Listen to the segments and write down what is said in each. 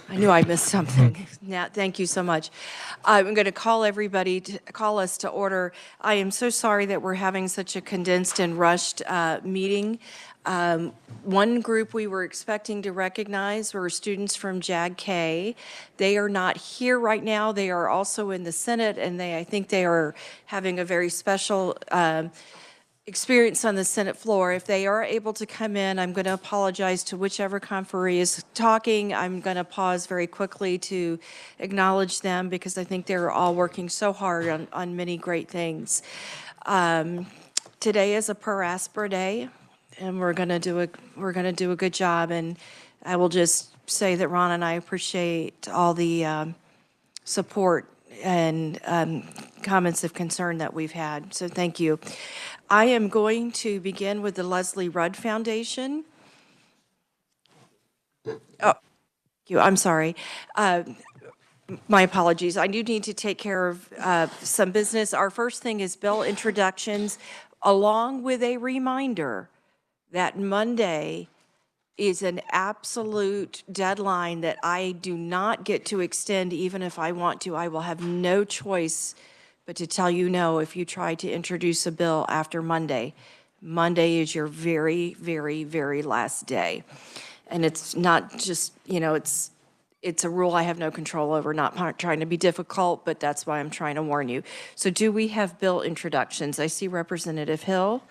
I knew I missed something. Yeah, thank you so much. I'm going to call everybody to call us to order. I am so sorry that we're having such a condensed and rushed meeting. One group we were expecting to recognize were students from JAG-K. They are not here right now. They are also in the Senate, and I think they are having a very special experience on the Senate floor. If they are able to come in, I'm going to apologize to whichever conferee is talking. I'm going to pause very quickly to acknowledge them because I think they're all working so hard on many great things. Today is a per aspera day, and we're going to do a good job. And I will just say that Ron and I appreciate all the support and comments of concern that we've had. So thank you. I am going to begin with the Leslie Rudd Foundation. Oh, I'm sorry. My apologies. I do need to take care of some business. Our first thing is bill introductions, along with a reminder that Monday is an absolute deadline that I do not get to extend even if I want to. I will have no choice but to tell you no if you try to introduce a bill after Monday. Monday is your very, very, very last day. And it's not just, it's a rule I have no control over, not trying to be difficult, but that's why I'm trying to warn you. So do we have bill introductions? I see Representative Hill.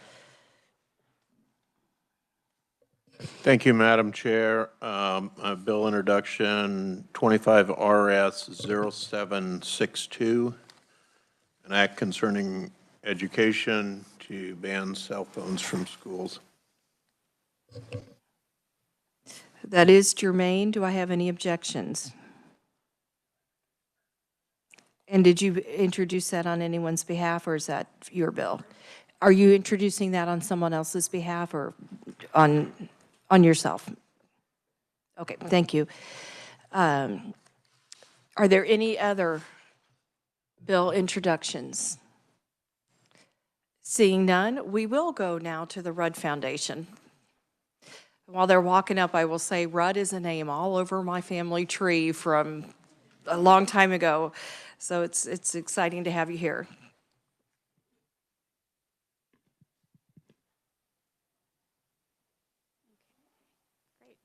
Thank you, Madam Chair. Bill introduction 25 RS 0762, an act concerning education to ban cell phones from schools. That is germane. Do I have any objections? And did you introduce that on anyone's behalf, or is that your bill? Are you introducing that on someone else's behalf or on yourself? Okay, thank you. Are there any other bill introductions? Seeing none, we will go now to the Rudd Foundation. While they're walking up, I will say Rudd is a name all over my family tree from a long time ago. So it's exciting to have you here. Great.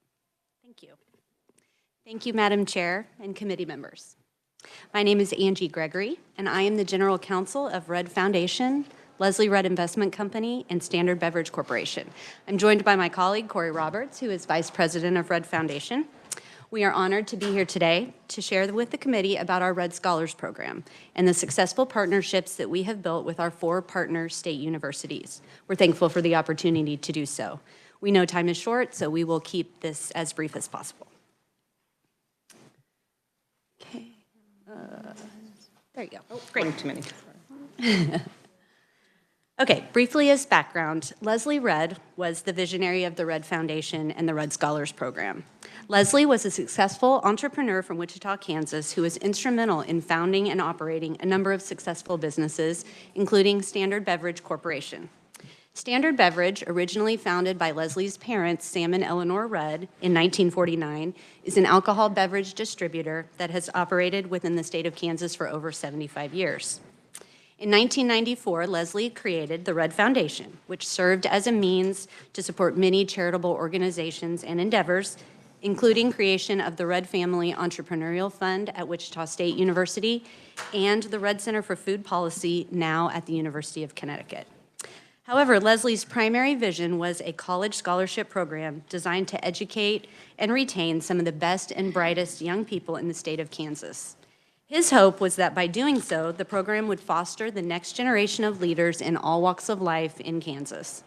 Thank you. Thank you, Madam Chair and committee members. My name is Angie Gregory, and I am the General Counsel of Rudd Foundation, Leslie Rudd Investment Company, and Standard Beverage Corporation. I'm joined by my colleague, Corey Roberts, who is Vice President of Rudd Foundation. We are honored to be here today to share with the committee about our Rudd Scholars Program and the successful partnerships that we have built with our 4 partner state universities. We're thankful for the opportunity to do so. We know time is short, so we will keep this as brief as possible. Okay. There you go. Oh, great. Too many. Okay, briefly as background, Leslie Rudd was the visionary of the Rudd Foundation and the Rudd Scholars Program. Leslie was a successful entrepreneur from Wichita, Kansas, who was instrumental in founding and operating a number of successful businesses, including Standard Beverage Corporation. Standard Beverage, originally founded by Leslie's parents, Sam and Eleanor Rudd, in 1949, is an alcohol beverage distributor that has operated within the state of Kansas for over 75 years. In 1994, Leslie created the Rudd Foundation, which served as a means to support many charitable organizations and endeavors, including creation of the Rudd Family Entrepreneurial Fund at Wichita State University and the Rudd Center for Food Policy, now at the University of Connecticut. However, Leslie's primary vision was a college scholarship program designed to educate and retain some of the best and brightest young people in the state of Kansas. His hope was that by doing so, the program would foster the next generation of leaders in all walks of life in Kansas.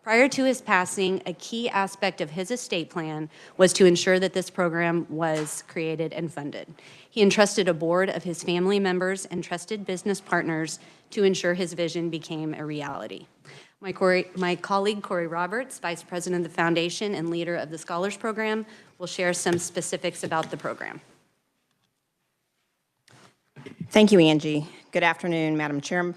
Prior to his passing, a key aspect of his estate plan was to ensure that this program was created and funded. He entrusted a board of his family members and trusted business partners to ensure his vision became a reality. My colleague, Corey Roberts, Vice President of the Foundation and leader of the Scholars Program, will share some specifics about the program. Thank you, Angie. Good afternoon, Madam Chair,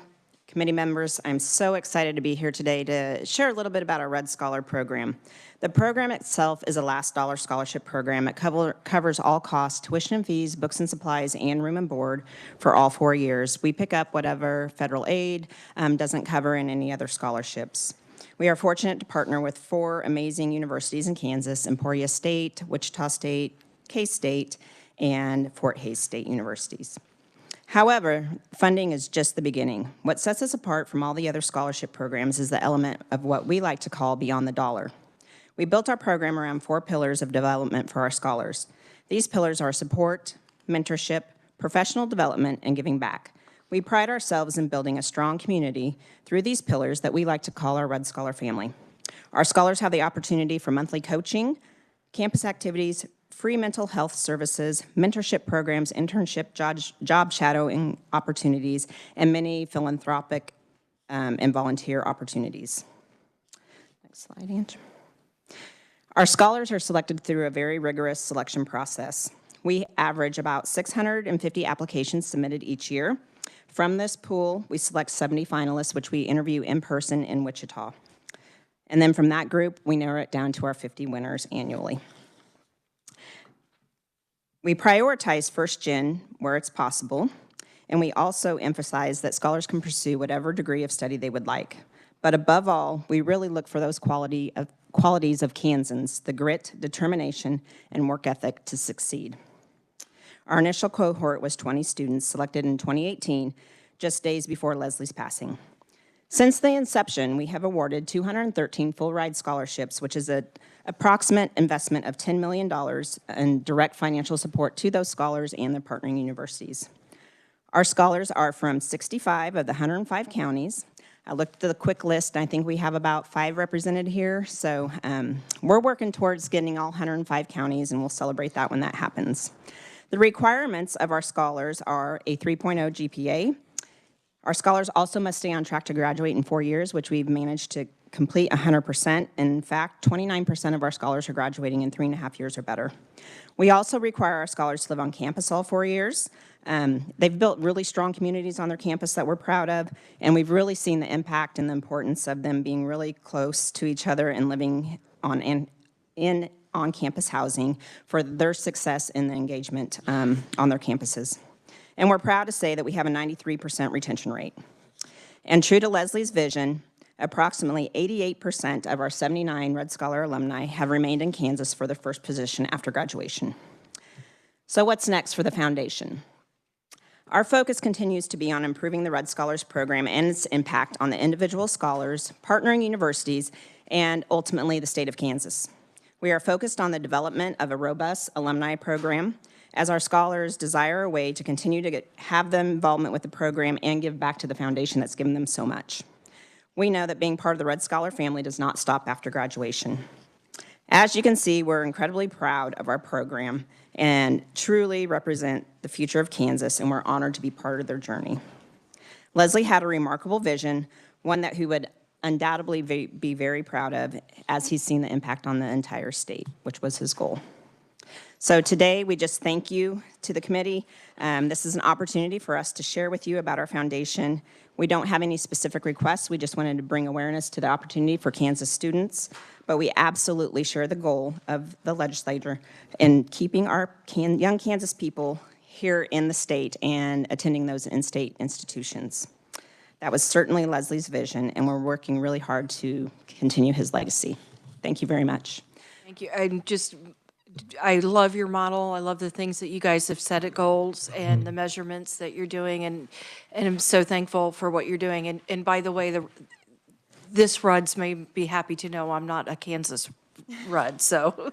Committee members, I'm so excited to be here today to share a little bit about our Red Scholar program. The program itself is a last dollar scholarship program. It covers all costs, tuition and fees, books and supplies, and room and board for all 4 years. We pick up whatever federal aid doesn't cover in any other scholarships. We are fortunate to partner with 4 amazing universities in Kansas: Emporia State, Wichita State, K-State, and Fort Hays State Universities. However, funding is just the beginning. What sets us apart from all the other scholarship programs is the element of what we like to call beyond the dollar. We built our program around 4 pillars of development for our scholars. These pillars are support, mentorship, professional development, and giving back. We pride ourselves in building a strong community through these pillars that we like to call our Red Scholar family. Our scholars have the opportunity for monthly coaching, campus activities, free mental health services, mentorship programs, internship, job shadowing opportunities, and many philanthropic and volunteer opportunities. Next slide, Ange. Our scholars are selected through a very rigorous selection process. We average about 650 applications submitted each year. From this pool, we select 70 finalists, which we interview in person in Wichita. And then from that group, we narrow it down to our 50 winners annually. We prioritize first gen where it's possible, and we also emphasize that scholars can pursue whatever degree of study they would like. But above all, we really look for those qualities of Kansans: the grit, determination, and work ethic to succeed. Our initial cohort was 20 students selected in 2018, just days before Leslie's passing. Since the inception, we have awarded 213 full-ride scholarships, which is an approximate investment of $10 million in direct financial support to those scholars and their partnering universities. Our scholars are from 65 of the 105 counties. I looked at the quick list, and I think we have about 5 represented here. So we're working towards getting all 105 counties, and we'll celebrate that when that happens. The requirements of our scholars are a 3.0 GPA. Our scholars also must stay on track to graduate in 4 years, which we've managed to complete 100%. In fact, 29% of our scholars are graduating in 3.5 years or better. We also require our scholars to live on campus all 4 years. They've built really strong communities on their campus that we're proud of, and we've really seen the impact and the importance of them being really close to each other and living in on-campus housing for their success in the engagement on their campuses. And we're proud to say that we have a 93% retention rate. And true to Leslie's vision, approximately 88% of our 79 Red Scholar alumni have remained in Kansas for their first position after graduation. So what's next for the foundation? Our focus continues to be on improving the Red Scholars program and its impact on the individual scholars, partnering universities, and ultimately the state of Kansas. We are focused on the development of a robust alumni program, as our scholars desire a way to continue to have the involvement with the program and give back to the foundation that's given them so much. We know that being part of the Red Scholar family does not stop after graduation. As you can see, we're incredibly proud of our program and truly represent the future of Kansas, and we're honored to be part of their journey. Leslie had a remarkable vision, one that he would undoubtedly be very proud of, as he's seen the impact on the entire state, which was his goal. So today, we just thank you to the committee. This is an opportunity for us to share with you about our foundation. We don't have any specific requests. We just wanted to bring awareness to the opportunity for Kansas students, but we absolutely share the goal of the legislature in keeping our young Kansas people here in the state and attending those in-state institutions. That was certainly Leslie's vision, and we're working really hard to continue his legacy. Thank you very much. Thank you. I love your model. I love the things that you guys have set at goals and the measurements that you're doing, and I'm so thankful for what you're doing. And by the way, this Ruds may be happy to know I'm not a Kansas Rud, so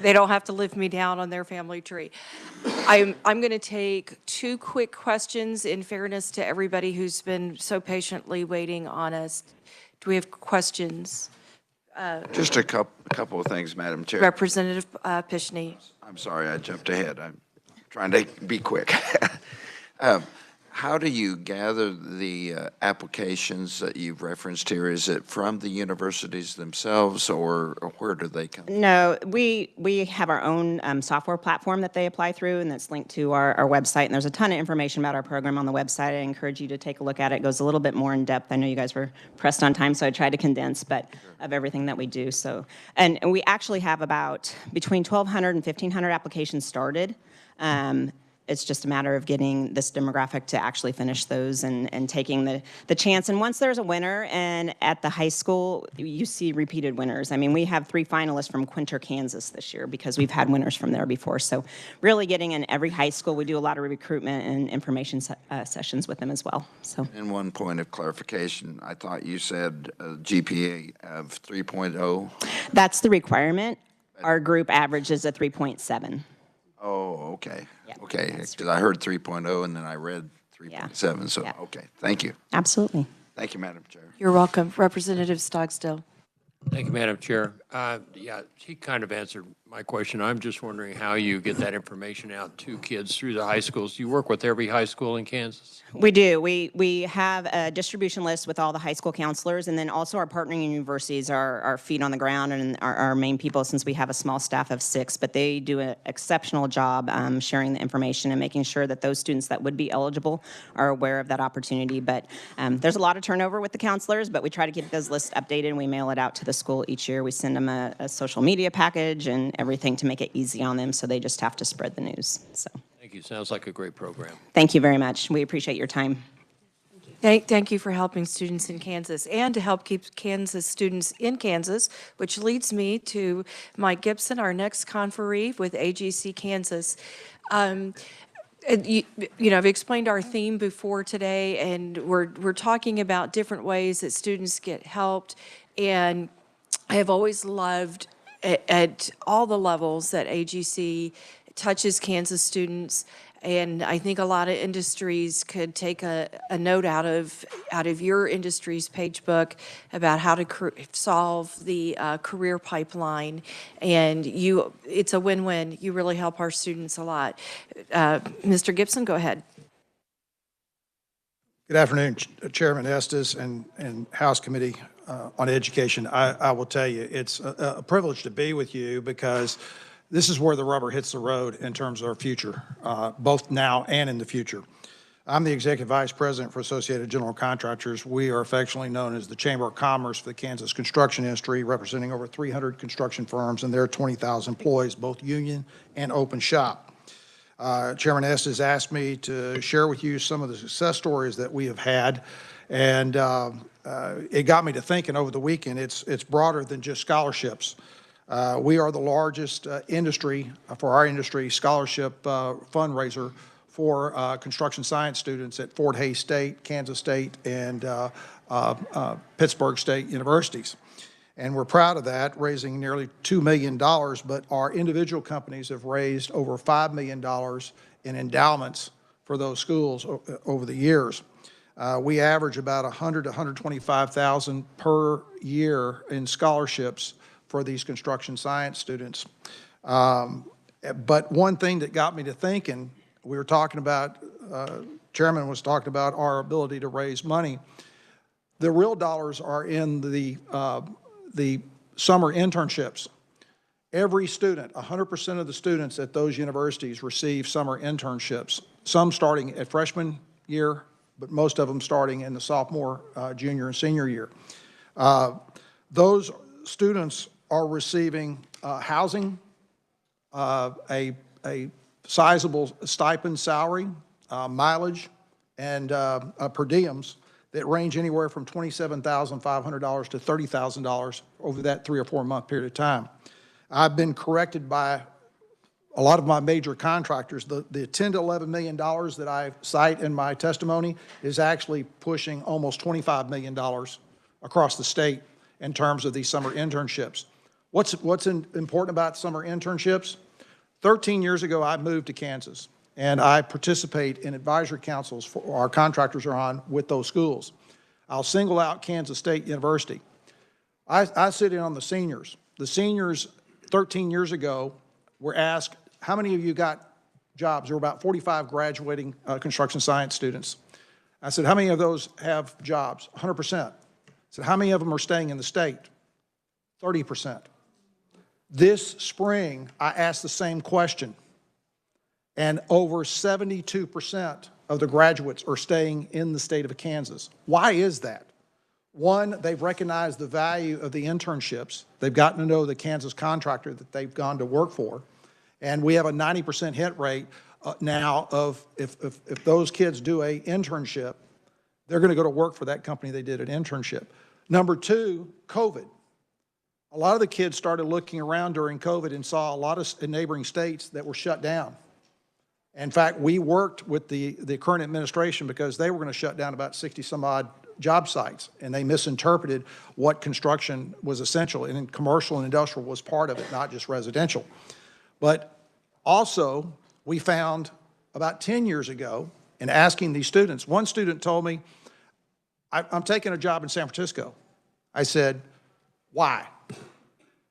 they don't have to lift me down on their family tree. I'm going to take 2 quick questions in fairness to everybody who's been so patiently waiting on us. Do we have questions? Just a couple of things, Madam Chair. Representative Pishney. I'm sorry, I jumped ahead. I'm trying to be quick. How do you gather the applications that you've referenced here? Is it from the universities themselves, or where do they come? No, we have our own software platform that they apply through, and that's linked to our website. And there's a ton of information about our program on the website. I encourage you to take a look at it. It goes a little bit more in depth. I know you guys were pressed on time, so I tried to condense, but of everything that we do. So, and we actually have about between 1,200 and 1,500 applications started. It's just a matter of getting this demographic to actually finish those and taking the chance. And once there's a winner, and at the high school, you see repeated winners. I mean, we have 3 finalists from Quinter, Kansas this year because we've had winners from there before. So really getting in every high school, we do a lot of recruitment and information sessions with them as well. So. And one point of clarification, I thought you said a GPA of 3.0. That's the requirement. Our group average is a 3.7. Oh, okay. Yeah, Okay, that's because I heard 3.0 and then I read 3.7, so, Yeah. okay, thank you. Absolutely. Thank you, Madam Chair. You're welcome. Representative Stogsdill. Thank you, Madam Chair. Yeah, he kind of answered my question. I'm just wondering how you get that information out to kids through the high schools. Do you work with every high school in Kansas? We do. We have a distribution list with all the high school counselors, and then also our partnering universities are our feet on the ground and our main people, since we have a small staff of 6. But they do an exceptional job sharing the information and making sure that those students that would be eligible are aware of that opportunity. But there's a lot of turnover with the counselors, but we try to keep those lists updated, and we mail it out to the school each year. We send them a social media package and everything to make it easy on them, so they just have to spread the news. So Thank you. Sounds like a great program. thank you very much. We appreciate your time. Thank you for helping students in Kansas and to help keep Kansas students in Kansas, which leads me to Mike Gibson, our next conferee with AGC Kansas. And I've explained our theme before today, and we're talking about different ways that students get helped. And I have always loved at all the levels that AGC touches Kansas students. And I think a lot of industries could take a note out of your industry's page book about how to solve the career pipeline. And it's a win-win. You really help our students a lot. Mr. Gibson, go ahead. Good afternoon, Chairman Estes and House Committee on Education. I will tell you, it's a privilege to be with you because this is where the rubber hits the road in terms of our future, both now and in the future. I'm the Executive Vice President for Associated General Contractors. We are affectionately known as the Chamber of Commerce for the Kansas construction industry, representing over 300 construction firms and their 20,000 employees, both union and open shop. Chairman Estes asked me to share with you some of the success stories that we have had, and it got me to thinking over the weekend. It's broader than just scholarships. We are the largest industry, for our industry, scholarship fundraiser for construction science students at Fort Hays State, Kansas State, and Pittsburgh State universities. And we're proud of that, raising nearly $2 million, but our individual companies have raised over $5 million in endowments for those schools over the years. We average about $100,000 to $125,000 per year in scholarships for these construction science students. But one thing that got me to thinking, we were talking about, Chairman was talking about our ability to raise money. The real dollars are in the summer internships. Every student, 100% of the students at those universities receive summer internships, some starting at freshman year, but most of them starting in the sophomore, junior, and senior year. Those students are receiving housing, a sizable stipend salary, mileage, and per diems that range anywhere from $27,500 to $30,000 over that 3 or 4 month period of time. I've been corrected by a lot of my major contractors. The $10 to $11 million that I cite in my testimony is actually pushing almost $25 million across the state in terms of these summer internships. What's important about summer internships? 13 years ago, I moved to Kansas, and I participate in advisory councils for our contractors are on with those schools. I'll single out Kansas State University. I sit in on the seniors. The seniors 13 years ago were asked, how many of you got jobs. There were about 45 graduating construction science students. I said, how many of those have jobs? 100%. I said, how many of them are staying in the state? 30%. This spring, I asked the same question, and over 72% of the graduates are staying in the state of Kansas. Why is that? One, they've recognized the value of the internships. They've gotten to know the Kansas contractor that they've gone to work for. And we have a 90% hit rate now of if those kids do an internship, they're going to go to work for that company they did an internship. Number two, COVID. A lot of the kids started looking around during COVID and saw a lot of neighboring states that were shut down. In fact, we worked with the current administration because they were going to shut down about 60 some odd job sites, and they misinterpreted what construction was essential, and commercial and industrial was part of it, not just residential. But also, we found about 10 years ago, in asking these students, one student told me, I'm taking a job in San Francisco. I said, why?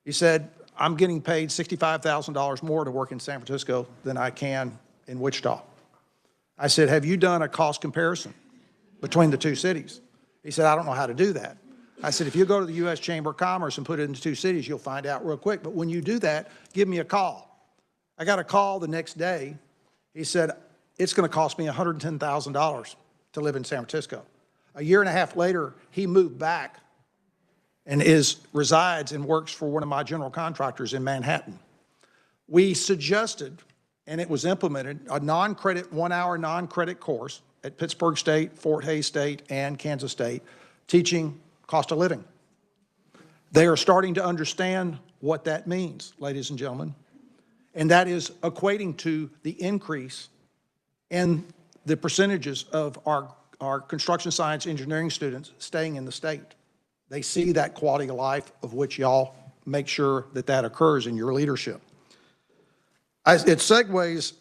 He said, I'm getting paid $65,000 more to work in San Francisco than I can in Wichita. I said, have you done a cost comparison between the two cities? He said, I don't know how to do that. I said, if you go to the U.S. Chamber of Commerce and put it into two cities, you'll find out real quick. But when you do that, give me a call. I got a call the next day. He said, it's going to cost me $110,000 to live in San Francisco. A year and a half later, he moved back and resides and works for one of my general contractors in Manhattan. We suggested, and it was implemented, a non-credit, 1-hour non-credit course at Pittsburgh State, Fort Hays State, and Kansas State, teaching cost of living. They are starting to understand what that means, ladies and gentlemen, and that is equating to the increase in the percentages of our construction science engineering students staying in the state. They see that quality of life of which y'all make sure that that occurs in your leadership. It segues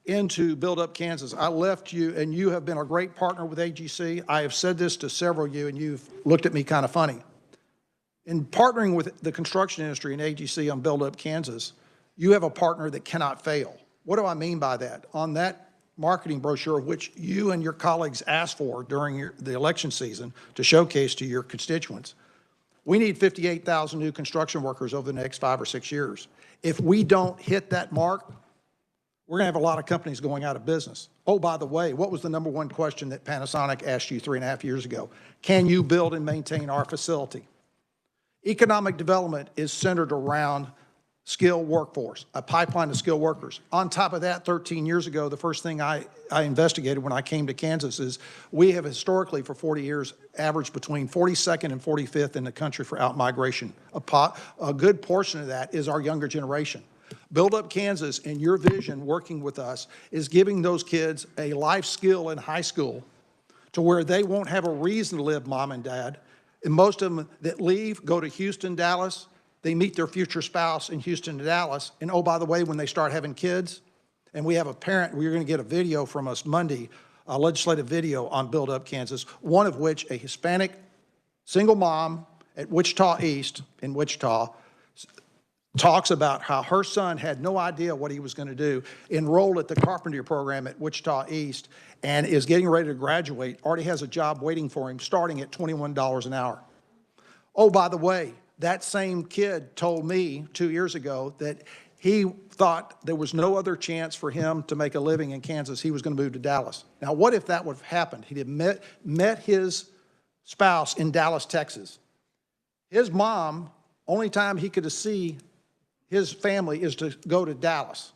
into Build Up Kansas. I left you, and you have been a great partner with AGC. I have said this to several of you, and you've looked at me kind of funny. In partnering with the construction industry and AGC on Build Up Kansas, you have a partner that cannot fail. What do I mean by that? On that marketing brochure, which you and your colleagues asked for during the election season to showcase to your constituents, we need 58,000 new construction workers over the next 5 or 6 years. If we don't hit that mark, we're going to have a lot of companies going out of business. Oh, by the way, what was the number one question that Panasonic asked you 3.5 years ago? Can you build and maintain our facility? Economic development is centered around skilled workforce, a pipeline of skilled workers. On top of that, 13 years ago, the first thing I investigated when I came to Kansas is we have historically for 40 years averaged between 42nd and 45th in the country for out-migration. A good portion of that is our younger generation. Build Up Kansas, and your vision working with us, is giving those kids a life skill in high school to where they won't have a reason to live, mom and dad. And most of them that leave go to Houston, Dallas. They meet their future spouse in Houston and Dallas. And oh, by the way, when they start having kids, and we have a parent, we're going to get a video from us Monday, a legislative video on Build Up Kansas, one of which a Hispanic single mom at Wichita East in Wichita talks about how her son had no idea what he was going to do, enrolled at the carpentry program at Wichita East, and is getting ready to graduate, already has a job waiting for him, starting at $21 an hour. Oh, by the way, that same kid told me 2 years ago that he thought there was no other chance for him to make a living in Kansas. He was going to move to Dallas. Now, what if that would have happened? He had met his spouse in Dallas, Texas. His mom, only time he could see his family is to go to Dallas.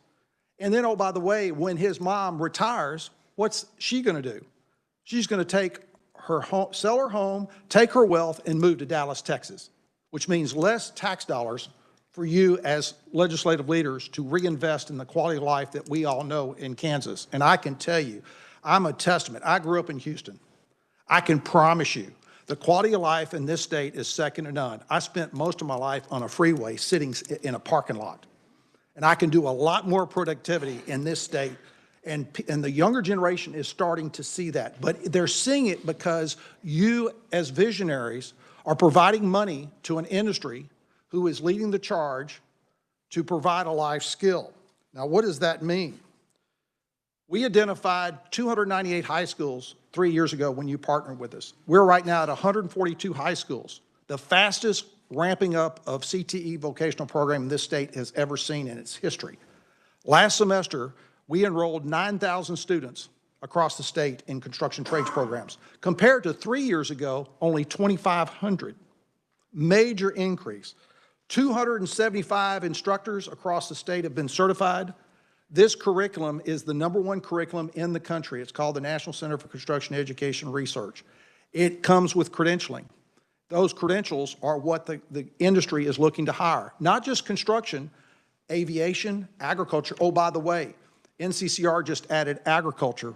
And then, oh, by the way, when his mom retires, what's she going to do? She's going to take her home, sell her home, take her wealth, and move to Dallas, Texas, which means less tax dollars for you as legislative leaders to reinvest in the quality of life that we all know in Kansas. And I can tell you, I'm a testament. I grew up in Houston. I can promise you, the quality of life in this state is second to none. I spent most of my life on a freeway sitting in a parking lot. And I can do a lot more productivity in this state. And the younger generation is starting to see that. But they're seeing it because you, as visionaries, are providing money to an industry who is leading the charge to provide a life skill. Now, what does that mean? We identified 298 high schools 3 years ago when you partnered with us. We're right now at 142 high schools, the fastest ramping up of CTE vocational program this state has ever seen in its history. Last semester, we enrolled 9,000 students across the state in construction trades programs, compared to 3 years ago, only 2,500. Major increase. 275 instructors across the state have been certified. This curriculum is the #1 curriculum in the country. It's called the National Center for Construction Education Research. It comes with credentialing. Those credentials are what the industry is looking to hire, not just construction, aviation, agriculture. Oh, by the way, NCCR just added agriculture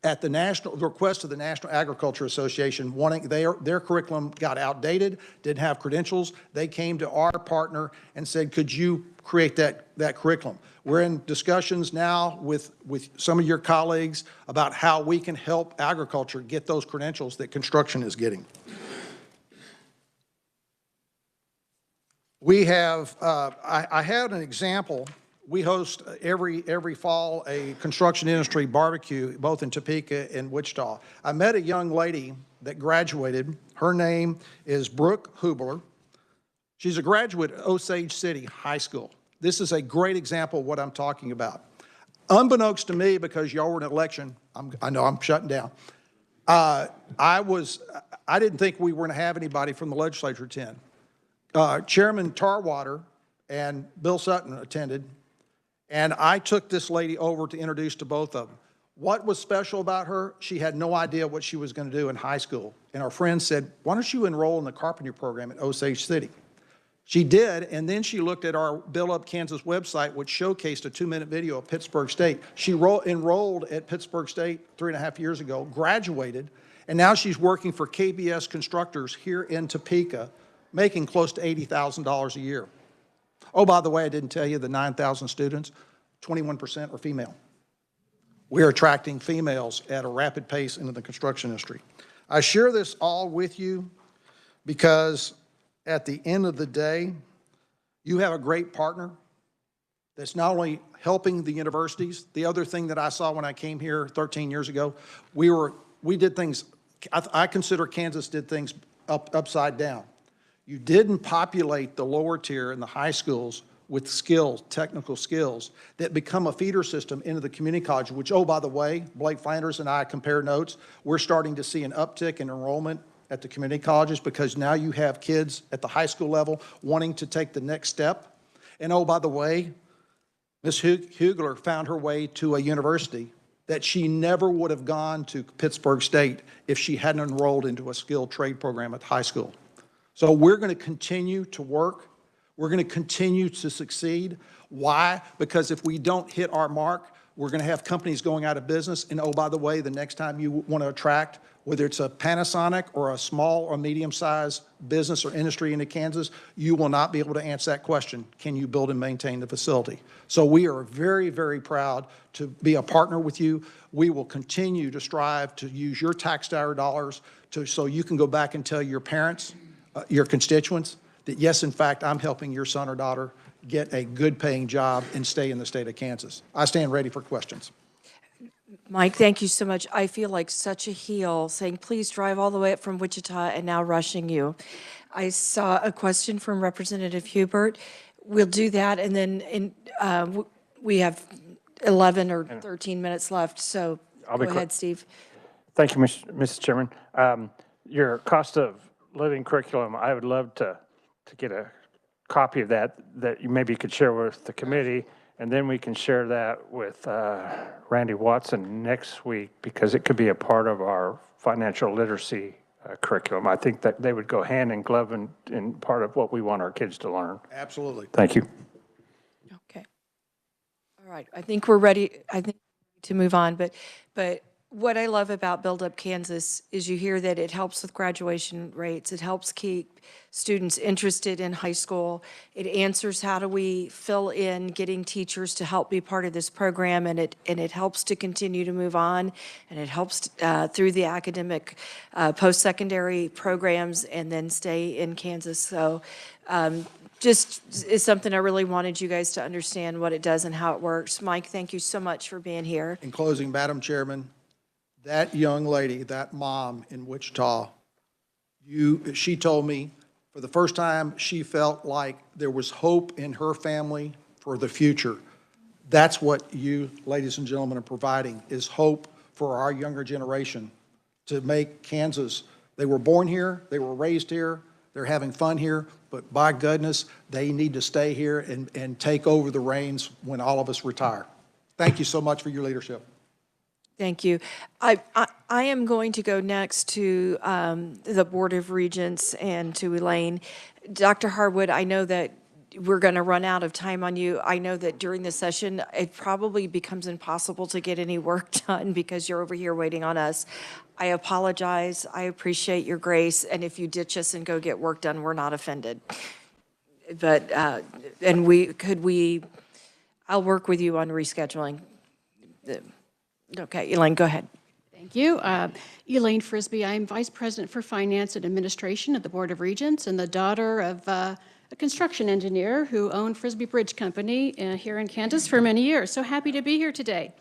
at the request of the National Agriculture Association, wanting their curriculum got outdated, didn't have credentials. They came to our partner and said, could you create that curriculum? We're in discussions now with some of your colleagues about how we can help agriculture get those credentials that construction is getting. We have, I had an example. We host every fall a construction industry barbecue, both in Topeka and Wichita. I met a young lady that graduated. Her name is Brooke Hubler. She's a graduate of Osage City High School. This is a great example of what I'm talking about. Unbeknownst to me, because y'all were in an election, I know I'm shutting down. I didn't think we were going to have anybody from the legislature attend. Chairman Tarwater and Bill Sutton attended, and I took this lady over to introduce to both of them. What was special about her? She had no idea what she was going to do in high school. And our friend said, why don't you enroll in the carpentry program at Osage City? She did, and then she looked at our Build Up Kansas website, which showcased a 2-minute video of Pittsburgh State. She enrolled at Pittsburgh State 3.5 years ago, graduated, and now she's working for KBS Constructors here in Topeka, making close to $80,000 a year. Oh, by the way, I didn't tell you the 9,000 students, 21% are female. We're attracting females at a rapid pace into the construction industry. I share this all with you because at the end of the day, you have a great partner that's not only helping the universities. The other thing that I saw when I came here 13 years ago, we did things, I consider Kansas did things upside down. You didn't populate the lower tier in the high schools with skills, technical skills, that become a feeder system into the community college, which, oh, by the way, Blake Flanders and I compare notes. We're starting to see an uptick in enrollment at the community colleges because now you have kids at the high school level wanting to take the next step. And oh, by the way, Ms. Hugler found her way to a university that she never would have gone to Pittsburgh State if she hadn't enrolled into a skilled trade program at high school. So we're going to continue to work. We're going to continue to succeed. Why? Because if we don't hit our mark, we're going to have companies going out of business. And oh, by the way, the next time you want to attract, whether it's a Panasonic or a small or medium-sized business or industry into Kansas, you will not be able to answer that question. Can you build and maintain the facility? So we are very, very proud to be a partner with you. We will continue to strive to use your taxpayer dollars so you can go back and tell your parents, your constituents, that yes, in fact, I'm helping your son or daughter get a good paying job and stay in the state of Kansas. I stand ready for questions. Mike, thank you so much. I feel like such a heel saying, please drive all the way up from Wichita and now rushing you. I saw a question from Representative Hubert. We'll do that, and then we have 11 or 13 minutes left, so go ahead, Steve. Thank you, Mr. Chairman. Your cost of living curriculum, I would love to get a copy of that you maybe could share with the committee, and then we can share that with Randy Watson next week, because it could be a part of our financial literacy curriculum. I think that they would go hand in glove in part of what we want our kids to learn. Absolutely. Thank you. Okay. All right. I think we're ready. To move on, but what I love about Build Up Kansas is you hear that it helps with graduation rates. It helps keep students interested in high school. It answers how do we fill in getting teachers to help be part of this program, and it helps to continue to move on, and it helps through the academic post-secondary programs and then stay in Kansas. So just is something I really wanted you guys to understand what it does and how it works. Mike, thank you so much for being here. In closing, Madam Chairman, that young lady, that mom in Wichita, she told me for the first time she felt like there was hope in her family for the future. That's what you, ladies and gentlemen, are providing, is hope for our younger generation to make Kansas. They were born here, they were raised here, they're having fun here, but by goodness, they need to stay here and take over the reins when all of us retire. Thank you so much for your leadership. Thank you. I am going to go next to the Board of Regents and to Elaine. Dr. Harwood, I know that we're going to run out of time on you. I know that during the session, it probably becomes impossible to get any work done because you're over here waiting on us. I apologize. I appreciate your grace. And if you ditch us and go get work done, we're not offended. But, I'll work with you on rescheduling. Okay, Elaine, go ahead. Thank you. Elaine Frisbee, I'm Vice President for Finance and Administration at the Board of Regents and the daughter of a construction engineer who owned Frisbee Bridge Company here in Kansas for many years. So happy to be here today.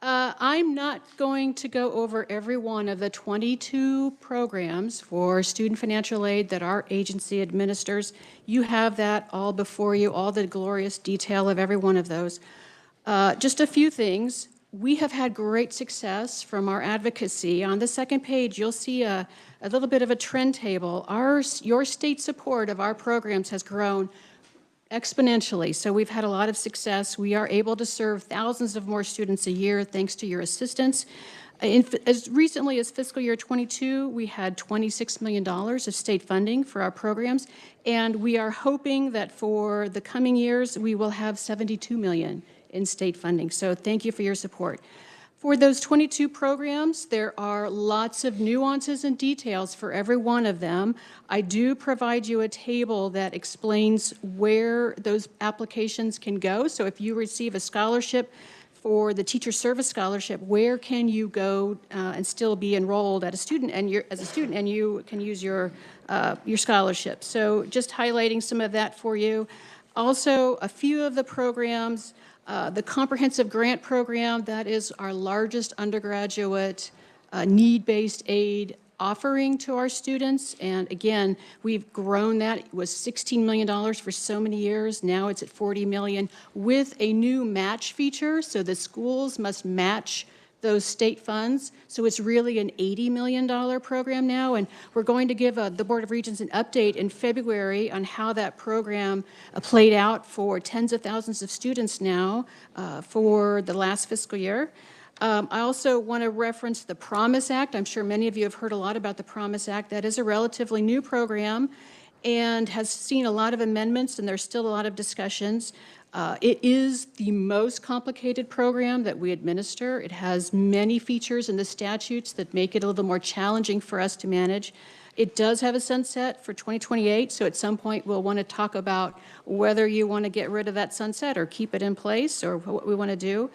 I'm not going to go over every one of the 22 programs for student financial aid that our agency administers. You have that all before you, all the glorious detail of every one of those. Just a few things. We have had great success from our advocacy. On the second page, you'll see a little bit of a trend table. Your state support of our programs has grown exponentially, so we've had a lot of success. We are able to serve thousands of more students a year thanks to your assistance. As recently as fiscal year 22, we had $26 million of state funding for our programs, and we are hoping that for the coming years, we will have $72 million in state funding. So thank you for your support. For those 22 programs, there are lots of nuances and details for every one of them. I do provide you a table that explains where those applications can go. So if you receive a scholarship for the Teacher Service Scholarship, where can you go and still be enrolled as a student, and you can use your scholarship. So just highlighting some of that for you. Also, a few of the programs. The Comprehensive Grant Program, that is our largest undergraduate need-based aid offering to our students. And again, we've grown that. It was $16 million for so many years. Now it's at $40 million with a new match feature. So the schools must match those state funds. So it's really an $80 million program now, and we're going to give the Board of Regents an update in February on how that program played out for tens of thousands of students now for the last fiscal year. I also want to reference the Promise Act. I'm sure many of you have heard a lot about the Promise Act. That is a relatively new program and has seen a lot of amendments, and there's still a lot of discussions. It is the most complicated program that we administer. It has many features in the statutes that make it a little more challenging for us to manage. It does have a sunset for 2028, so at some point we'll want to talk about whether you want to get rid of that sunset or keep it in place or what we want to do.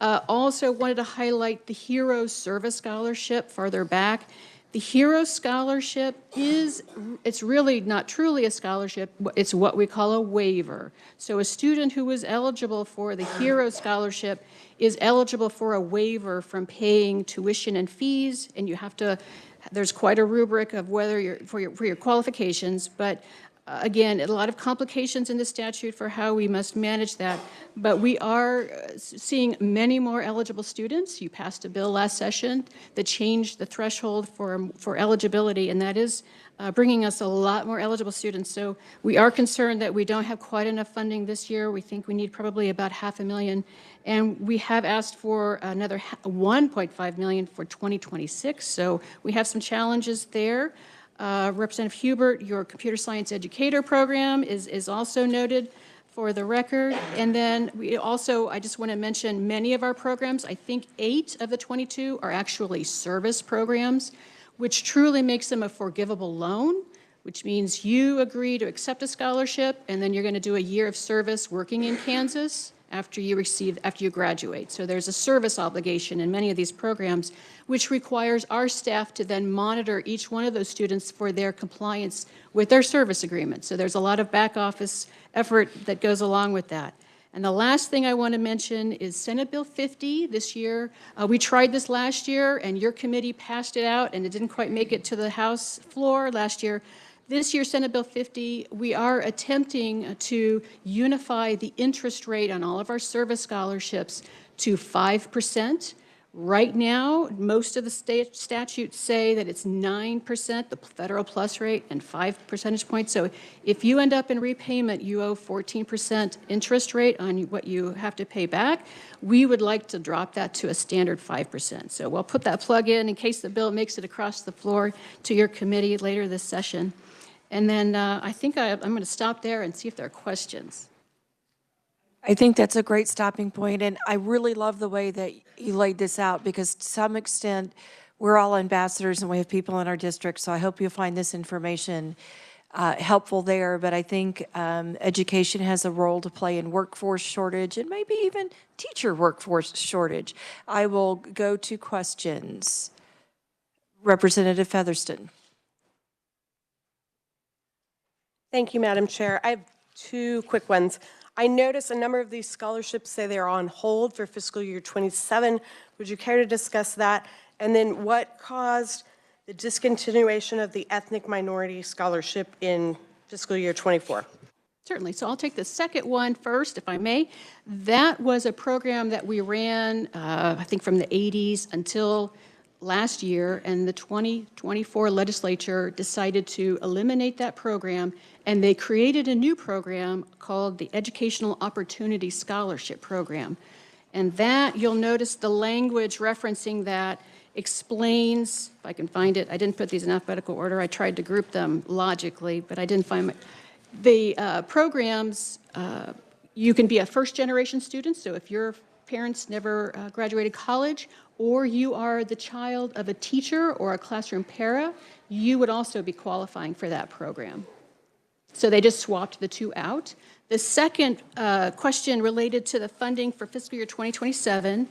Also wanted to highlight the Hero Service Scholarship farther back. The Hero Scholarship it's really not truly a scholarship, it's what we call a waiver. So a student who is eligible for the Hero Scholarship is eligible for a waiver from paying tuition and fees, and you have to, there's quite a rubric of whether for your qualifications, but again, a lot of complications in the statute for how we must manage that, but we are seeing many more eligible students. You passed a bill last session that changed the threshold for eligibility, and that is bringing us a lot more eligible students. So we are concerned that we don't have quite enough funding this year. We think we need probably about $500,000, and we have asked for another $1.5 million for 2026, so we have some challenges there. Representative Hubert, your computer science educator program is also noted for the record. And then we also, I just want to mention many of our programs, I think 8 of the 22 are actually service programs, which truly makes them a forgivable loan, which means you agree to accept a scholarship and then you're going to do a year of service working in Kansas after you graduate. So there's a service obligation in many of these programs, which requires our staff to then monitor each one of those students for their compliance with their service agreement. So there's a lot of back office effort that goes along with that. And the last thing I want to mention is Senate Bill 50 this year. We tried this last year, and your committee passed it out, and it didn't quite make it to the House floor last year. This year, Senate Bill 50, we are attempting to unify the interest rate on all of our service scholarships to 5%. Right now, most of the state statutes say that it's 9%, the federal plus rate, and 5 percentage points. So if you end up in repayment, you owe 14% interest rate on what you have to pay back. We would like to drop that to a standard 5%. So we'll put that plug in case the bill makes it across the floor to your committee later this session. And then I think I'm going to stop there and see if there are questions. I think that's a great stopping point, and I really love the way that you laid this out, because to some extent, we're all ambassadors and we have people in our district, so I hope you'll find this information helpful there. But I think education has a role to play in workforce shortage and maybe even teacher workforce shortage. I will go to questions. Representative Featherston. Thank you, Madam Chair. I have two quick ones. I notice a number of these scholarships say they're on hold for fiscal year 27. Would you care to discuss that? And then what caused the discontinuation of the ethnic minority scholarship in fiscal year 24? Certainly. So I'll take the second one first, if I may. That was a program that we ran, I think, from the 80s until last year, and the 2024 legislature decided to eliminate that program, and they created a new program called the Educational Opportunity Scholarship Program. And that, you'll notice the language referencing that explains, if I can find it, I didn't put these in alphabetical order, I tried to group them logically, but I didn't find the programs. You can be a first-generation student, so if your parents never graduated college, or you are the child of a teacher or a classroom para, you would also be qualifying for that program. So they just swapped the two out. The second question related to the funding for fiscal year 2027,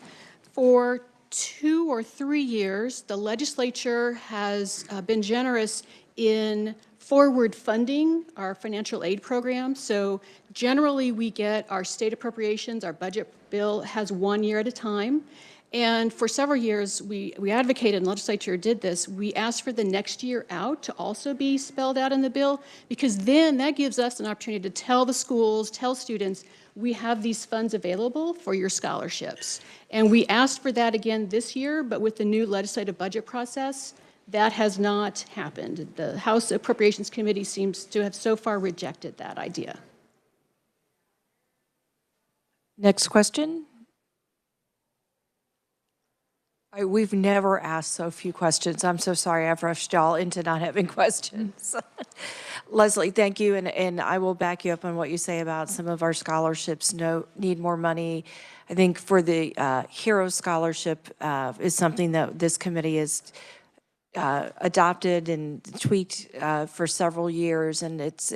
for 2 or 3 years, the legislature has been generous in forward funding our financial aid program. So generally we get our state appropriations, our budget bill has 1 year at a time. And for several years, we advocated, and the legislature did this, we asked for the next year out to also be spelled out in the bill, because then that gives us an opportunity to tell the schools, tell students, we have these funds available for your scholarships. And we asked for that again this year, but with the new legislative budget process, that has not happened. The House Appropriations Committee seems to have so far rejected that idea. Next question. We've never asked so few questions. I'm so sorry I've rushed y'all into not having questions. Leslie, thank you, and I will back you up on what you say about some of our scholarships need more money. I think for the Hero Scholarship is something that this committee has adopted and tweaked for several years, and it's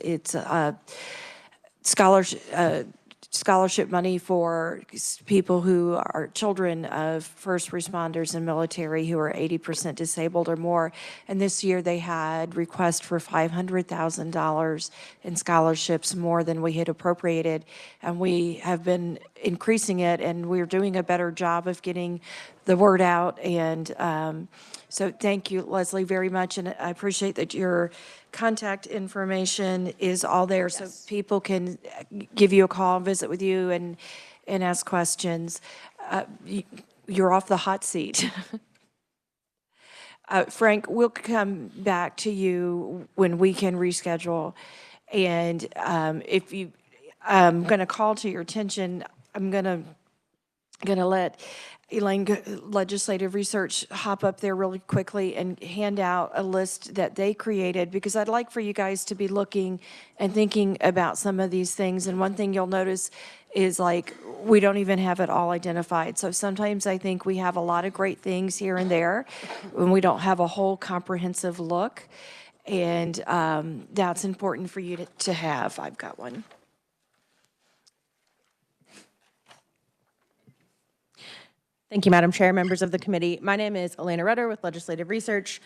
scholarship money for people who are children of first responders and military who are 80% disabled or more. And this year they had requests for $500,000 in scholarships, more than we had appropriated. And we have been increasing it, and we're doing a better job of getting the word out. And so thank you, Leslie, very much. And I appreciate that your contact information is all there, yes, so people can give you a call, visit with you, and ask questions. You're off the hot seat. Frank, we'll come back to you when we can reschedule. And if you, I'm going to call to your attention, I'm going to let Elaine, Legislative Research, hop up there really quickly and hand out a list that they created, because I'd like for you guys to be looking and thinking about some of these things. And one thing you'll notice is, like, we don't even have it all identified. So sometimes I think we have a lot of great things here and there when we don't have a whole comprehensive look. And that's important for you to have. I've got one. Thank you, Madam Chair, members of the committee. My name is Elena Rudder with Legislative Research.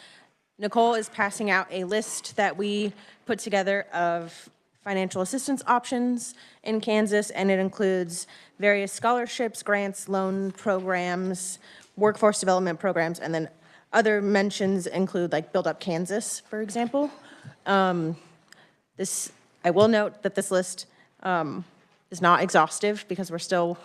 Nicole is passing out a list that we put together of financial assistance options in Kansas, and it includes various scholarships, grants, loan programs, workforce development programs, and then other mentions include like Build Up Kansas, for example. I will note that this list is not exhaustive because we're still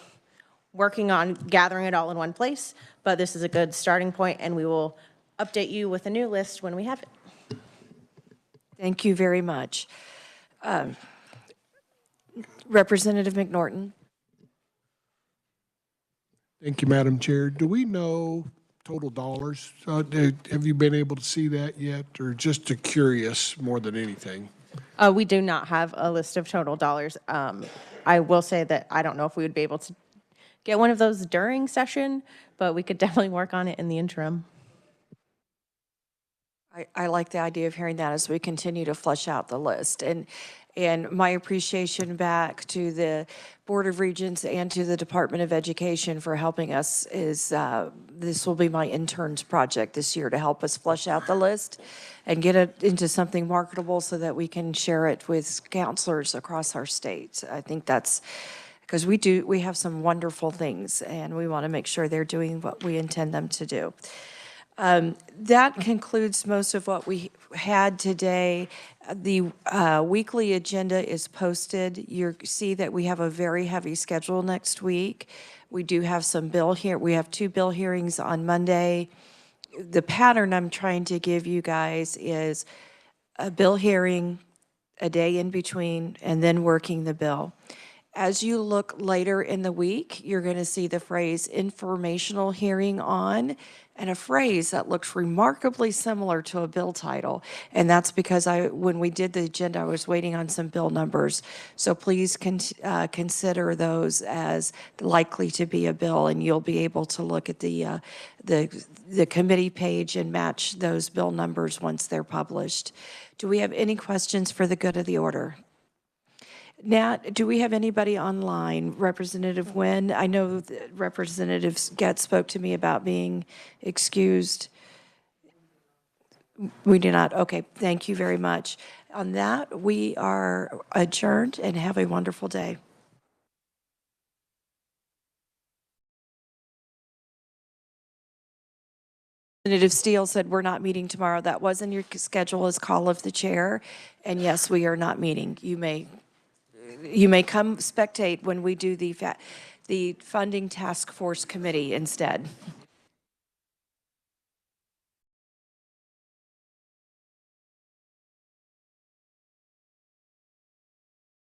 working on gathering it all in one place, but this is a good starting point, and we will update you with a new list when we have it. Thank you very much. Representative McNorton. Thank you, Madam Chair. Do we know total dollars? Have you been able to see that yet, or just curious more than anything? We do not have a list of total dollars. I will say that I don't know if we would be able to get one of those during session, but we could definitely work on it in the interim. I like the idea of hearing that as we continue to flesh out the list. And my appreciation back to the Board of Regents and to the Department of Education for helping us is this will be my intern's project this year to help us flesh out the list and get it into something marketable so that we can share it with counselors across our states. I think that's because we have some wonderful things and we want to make sure they're doing what we intend them to do. That concludes most of what we had today. The weekly agenda is posted. You see that we have a very heavy schedule next week. We do have we have 2 bill hearings on Monday. The pattern I'm trying to give you guys is a bill hearing, a day in between, and then working the bill. As you look later in the week, you're going to see the phrase informational hearing on, and a phrase that looks remarkably similar to a bill title. And that's because when we did the agenda, I was waiting on some bill numbers. So please consider those as likely to be a bill, and you'll be able to look at the committee page and match those bill numbers once they're published. Do we have any questions for the good of the order? Nat, do we have anybody online? Representative Nguyen? I know that Representative Getz spoke to me about being excused. We do not. Okay, thank you very much. On that, we are adjourned and have a wonderful day. Representative Steele said we're not meeting tomorrow. That was in your schedule as call of the chair. And yes, we are not meeting. You may come spectate when we do the funding task force committee instead.